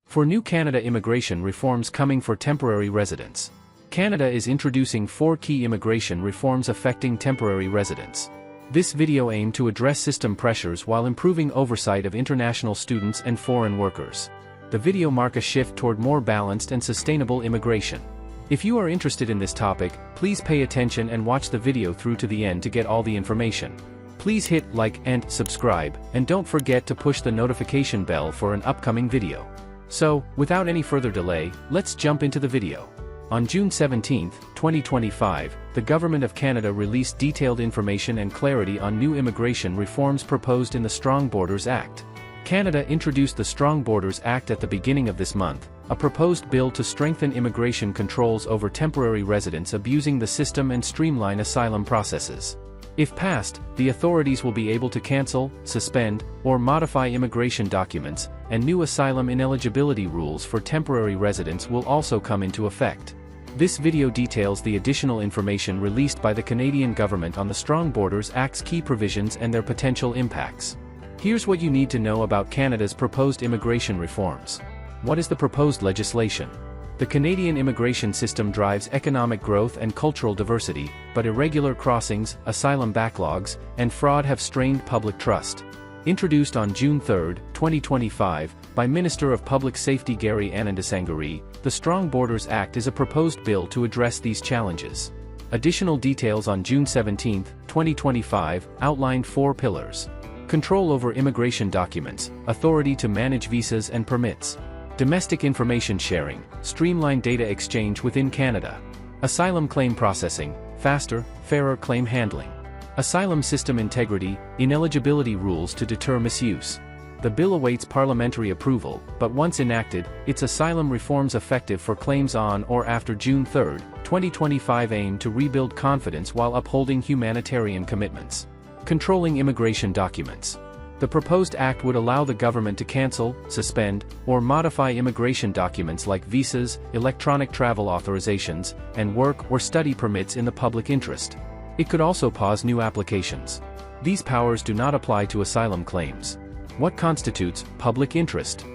For new Canada immigration reforms coming for temporary residents. Canada is introducing 4 key immigration reforms affecting temporary residents. This video aimed to address system pressures while improving oversight of international students and foreign workers. The video marks a shift toward more balanced and sustainable immigration. If you are interested in this topic, please pay attention and watch the video through to the end to get all the information. Please hit like and subscribe, and don't forget to push the notification bell for an upcoming video. So, without any further delay, let's jump into the video. On June 17, 2025, the Government of Canada released detailed information and clarity on new immigration reforms proposed in the Strong Borders Act. Canada introduced the Strong Borders Act at the beginning of this month, a proposed bill to strengthen immigration controls over temporary residents abusing the system and streamline asylum processes. If passed, the authorities will be able to cancel, suspend, or modify immigration documents, and new asylum ineligibility rules for temporary residents will also come into effect. This video details the additional information released by the Canadian government on the Strong Borders Act's key provisions and their potential impacts. Here's what you need to know about Canada's proposed immigration reforms. What is the proposed legislation? The Canadian immigration system drives economic growth and cultural diversity, but irregular crossings, asylum backlogs, and fraud have strained public trust. Introduced on June 3, 2025, by Minister of Public Safety Gary Anandasangari, the Strong Borders Act is a proposed bill to address these challenges. Additional details on June 17, 2025, outlined 4 pillars. Control over immigration documents, authority to manage visas and permits. Domestic information sharing, streamlined data exchange within Canada. Asylum claim processing, faster, fairer claim handling. Asylum system integrity, ineligibility rules to deter misuse. The bill awaits parliamentary approval, but once enacted, its asylum reforms effective for claims on or after June 3, 2025 aim to rebuild confidence while upholding humanitarian commitments. Controlling immigration documents. The proposed act would allow the government to cancel, suspend, or modify immigration documents like visas, electronic travel authorizations, and work or study permits in the public interest. It could also pause new applications. These powers do not apply to asylum claims. What constitutes public interest?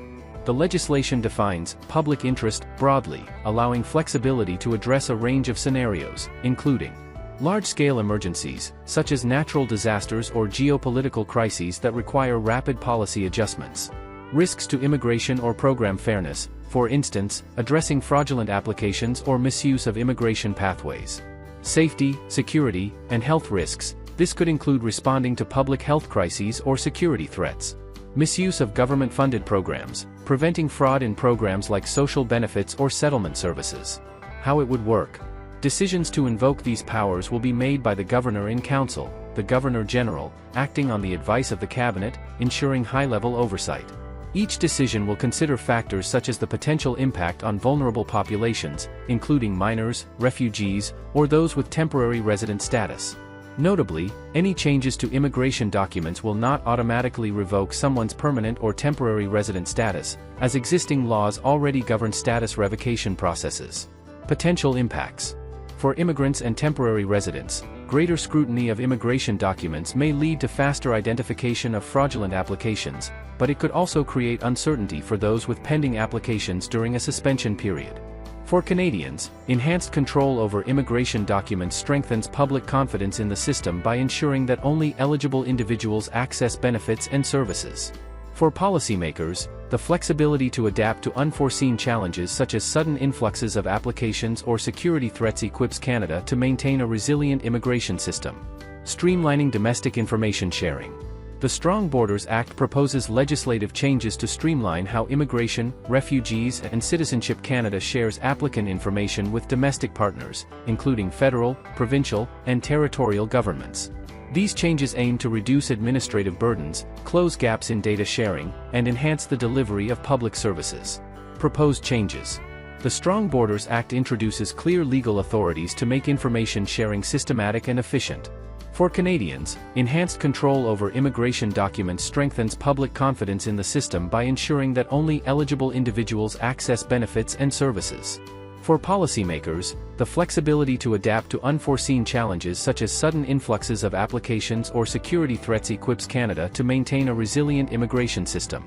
The legislation defines public interest broadly, allowing flexibility to address a range of scenarios, including large-scale emergencies, such as natural disasters or geopolitical crises that require rapid policy adjustments. Risks to immigration or program fairness, for instance, addressing fraudulent applications or misuse of immigration pathways. Safety, security, and health risks, this could include responding to public health crises or security threats. Misuse of government-funded programs, preventing fraud in programs like social benefits or settlement services. How it would work. Decisions to invoke these powers will be made by the Governor in Council, the Governor-General, acting on the advice of the Cabinet, ensuring high-level oversight. Each decision will consider factors such as the potential impact on vulnerable populations, including minors, refugees, or those with temporary resident status. Notably, any changes to immigration documents will not automatically revoke someone's permanent or temporary resident status, as existing laws already govern status revocation processes. Potential impacts. For immigrants and temporary residents, greater scrutiny of immigration documents may lead to faster identification of fraudulent applications, but it could also create uncertainty for those with pending applications during a suspension period. For Canadians, enhanced control over immigration documents strengthens public confidence in the system by ensuring that only eligible individuals access benefits and services. For policymakers, the flexibility to adapt to unforeseen challenges such as sudden influxes of applications or security threats equips Canada to maintain a resilient immigration system. Streamlining domestic information sharing. The Strong Borders Act proposes legislative changes to streamline how Immigration, Refugees and Citizenship Canada shares applicant information with domestic partners, including federal, provincial, and territorial governments. These changes aim to reduce administrative burdens, close gaps in data sharing, and enhance the delivery of public services. Proposed changes. The Strong Borders Act introduces clear legal authorities to make information sharing systematic and efficient. For Canadians, enhanced control over immigration documents strengthens public confidence in the system by ensuring that only eligible individuals access benefits and services. For policymakers, the flexibility to adapt to unforeseen challenges such as sudden influxes of applications or security threats equips Canada to maintain a resilient immigration system.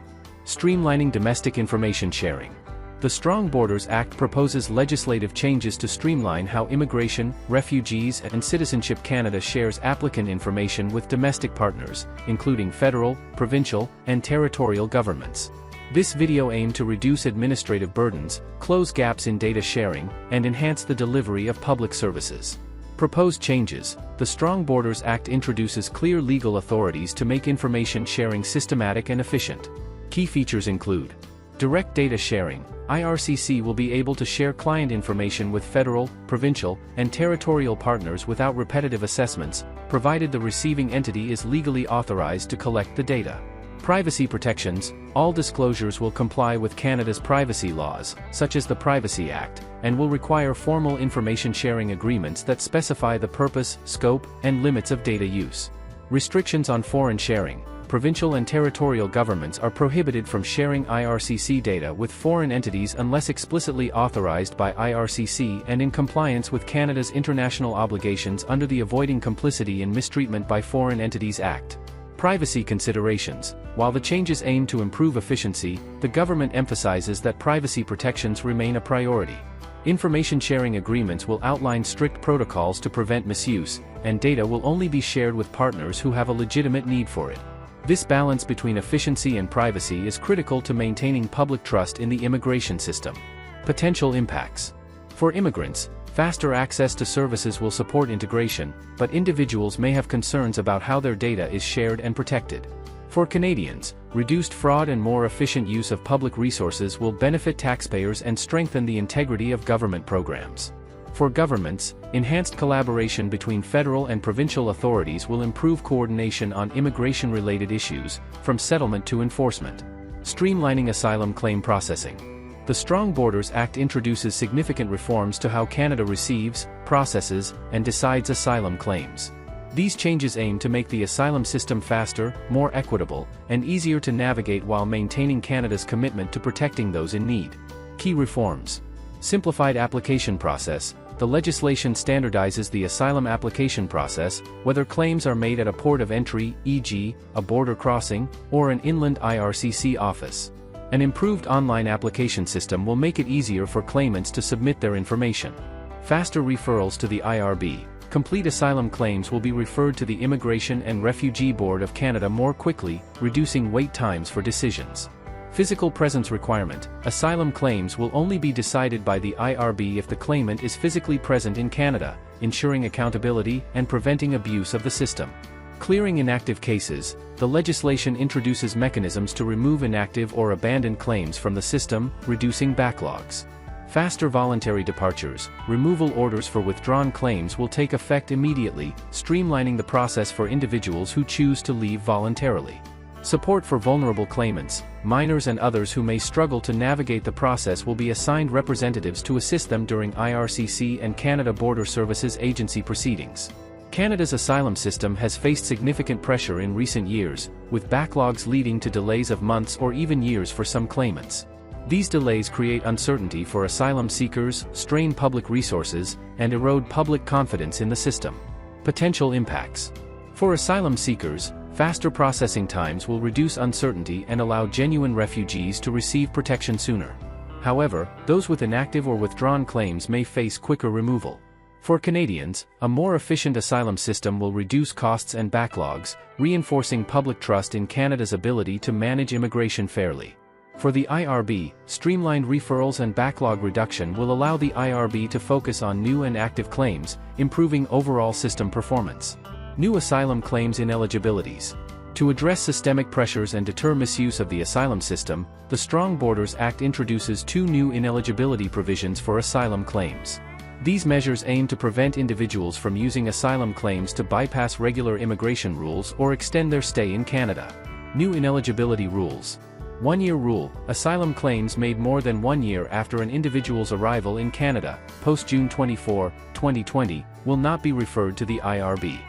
Streamlining domestic information sharing. The Strong Borders Act proposes legislative changes to streamline how Immigration, Refugees and Citizenship Canada shares applicant information with domestic partners, including federal, provincial, and territorial governments. This video aimed to reduce administrative burdens, close gaps in data sharing, and enhance the delivery of public services. Proposed changes. The Strong Borders Act introduces clear legal authorities to make information sharing systematic and efficient. Key features include direct data sharing. IRCC will be able to share client information with federal, provincial, and territorial partners without repetitive assessments, provided the receiving entity is legally authorized to collect the data. Privacy protections. All disclosures will comply with Canada's privacy laws, such as the Privacy Act, and will require formal information sharing agreements that specify the purpose, scope, and limits of data use. Restrictions on foreign sharing. Provincial and territorial governments are prohibited from sharing IRCC data with foreign entities unless explicitly authorized by IRCC and in compliance with Canada's international obligations under the Avoiding Complicity in Mistreatment by Foreign Entities Act. Privacy considerations. While the changes aim to improve efficiency, the government emphasizes that privacy protections remain a priority. Information sharing agreements will outline strict protocols to prevent misuse, and data will only be shared with partners who have a legitimate need for it. This balance between efficiency and privacy is critical to maintaining public trust in the immigration system. Potential impacts. For immigrants, faster access to services will support integration, but individuals may have concerns about how their data is shared and protected. For Canadians, reduced fraud and more efficient use of public resources will benefit taxpayers and strengthen the integrity of government programs. For governments, enhanced collaboration between federal and provincial authorities will improve coordination on immigration-related issues, from settlement to enforcement. Streamlining asylum claim processing. The Strong Borders Act introduces significant reforms to how Canada receives, processes, and decides asylum claims. These changes aim to make the asylum system faster, more equitable, and easier to navigate while maintaining Canada's commitment to protecting those in need. Key reforms. Simplified application process. The legislation standardizes the asylum application process, whether claims are made at a port of entry, e.g., a border crossing, or an inland IRCC office. An improved online application system will make it easier for claimants to submit their information. Faster referrals to the IRB. Complete asylum claims will be referred to the Immigration and Refugee Board of Canada more quickly, reducing wait times for decisions. Physical presence requirement. Asylum claims will only be decided by the IRB if the claimant is physically present in Canada, ensuring accountability and preventing abuse of the system. Clearing inactive cases. The legislation introduces mechanisms to remove inactive or abandoned claims from the system, reducing backlogs. Faster voluntary departures. Removal orders for withdrawn claims will take effect immediately, streamlining the process for individuals who choose to leave voluntarily. Support for vulnerable claimants. Minors and others who may struggle to navigate the process will be assigned representatives to assist them during IRCC and Canada Border Services Agency proceedings. Canada's asylum system has faced significant pressure in recent years, with backlogs leading to delays of months or even years for some claimants. These delays create uncertainty for asylum seekers, strain public resources, and erode public confidence in the system. Potential impacts. For asylum seekers, faster processing times will reduce uncertainty and allow genuine refugees to receive protection sooner. However, those with inactive or withdrawn claims may face quicker removal. For Canadians, a more efficient asylum system will reduce costs and backlogs, reinforcing public trust in Canada's ability to manage immigration fairly. For the IRB, streamlined referrals and backlog reduction will allow the IRB to focus on new and active claims, improving overall system performance. New asylum claims ineligibilities. To address systemic pressures and deter misuse of the asylum system, the Strong Borders Act introduces two new ineligibility provisions for asylum claims. These measures aim to prevent individuals from using asylum claims to bypass regular immigration rules or extend their stay in Canada. New ineligibility rules. 1-year rule. Asylum claims made more than 1 year after an individual's arrival in Canada, post-June 24, 2020, will not be referred to the IRB.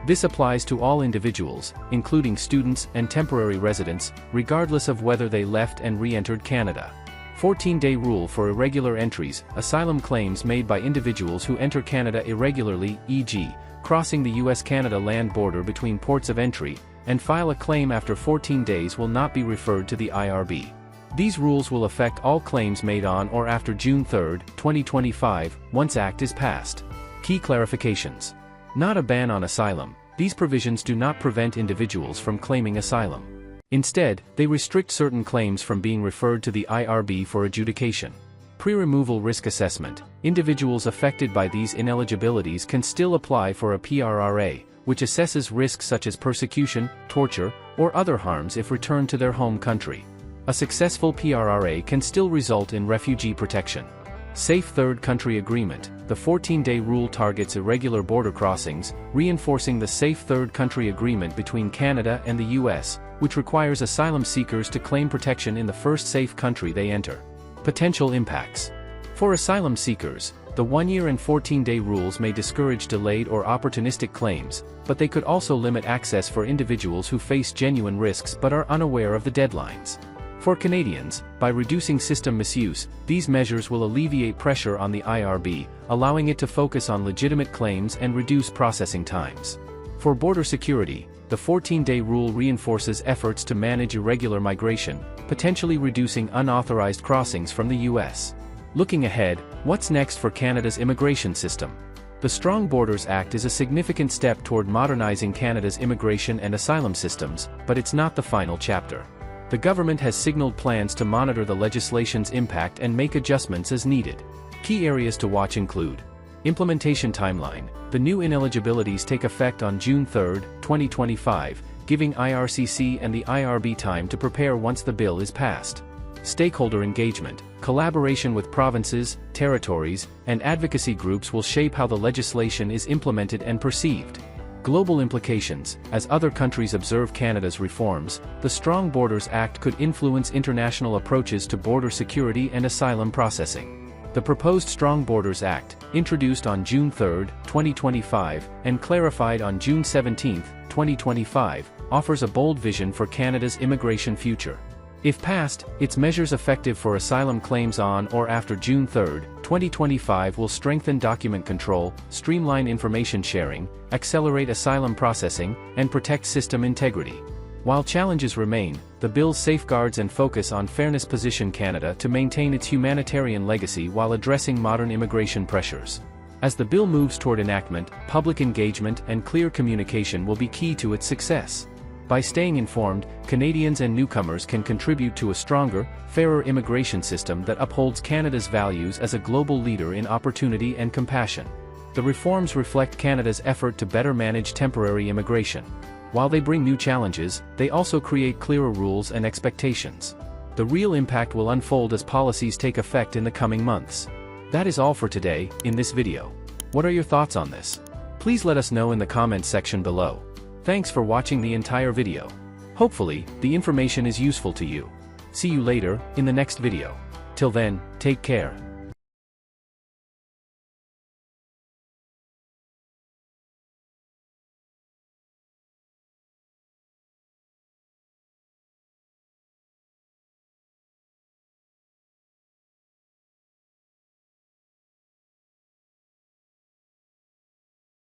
This applies to all individuals, including students and temporary residents, regardless of whether they left and re-entered Canada. 14-day rule for irregular entries. Asylum claims made by individuals who enter Canada irregularly, e.g., crossing the US-Canada land border between ports of entry, and file a claim after 14 days will not be referred to the IRB. These rules will affect all claims made on or after June 3, 2025, once Act is passed. Key clarifications. Not a ban on asylum, these provisions do not prevent individuals from claiming asylum. Instead, they restrict certain claims from being referred to the IRB for adjudication. Pre-removal risk assessment. Individuals affected by these ineligibilities can still apply for a PRRA, which assesses risks such as persecution, torture, or other harms if returned to their home country. A successful PRRA can still result in refugee protection. Safe Third Country Agreement. The 14-day rule targets irregular border crossings, reinforcing the Safe Third Country Agreement between Canada and the US, which requires asylum seekers to claim protection in the first safe country they enter. Potential impacts. For asylum seekers, the 1-year and 14-day rules may discourage delayed or opportunistic claims, but they could also limit access for individuals who face genuine risks but are unaware of the deadlines. For Canadians, by reducing system misuse, these measures will alleviate pressure on the IRB, allowing it to focus on legitimate claims and reduce processing times. For border security, the 14-day rule reinforces efforts to manage irregular migration, potentially reducing unauthorized crossings from the US. Looking ahead, what's next for Canada's immigration system? The Strong Borders Act is a significant step toward modernizing Canada's immigration and asylum systems, but it's not the final chapter. The government has signaled plans to monitor the legislation's impact and make adjustments as needed. Key areas to watch include: implementation timeline. The new ineligibilities take effect on June 3, 2025, giving IRCC and the IRB time to prepare once the bill is passed. Stakeholder engagement. Collaboration with provinces, territories, and advocacy groups will shape how the legislation is implemented and perceived. Global implications. As other countries observe Canada's reforms, the Strong Borders Act could influence international approaches to border security and asylum processing. The proposed Strong Borders Act, introduced on June 3, 2025, and clarified on June 17, 2025, offers a bold vision for Canada's immigration future. If passed, its measures effective for asylum claims on or after June 3, 2025 will strengthen document control, streamline information sharing, accelerate asylum processing, and protect system integrity. While challenges remain, the bill's safeguards and focus on fairness position Canada to maintain its humanitarian legacy while addressing modern immigration pressures. As the bill moves toward enactment, public engagement and clear communication will be key to its success. By staying informed, Canadians and newcomers can contribute to a stronger, fairer immigration system that upholds Canada's values as a global leader in opportunity and compassion. The reforms reflect Canada's effort to better manage temporary immigration. While they bring new challenges, they also create clearer rules and expectations. The real impact will unfold as policies take effect in the coming months. That is all for today, in this video. What are your thoughts on this? Please let us know in the comments section below. Thanks for watching the entire video. Hopefully, the information is useful to you. See you later, in the next video. Till then, take care.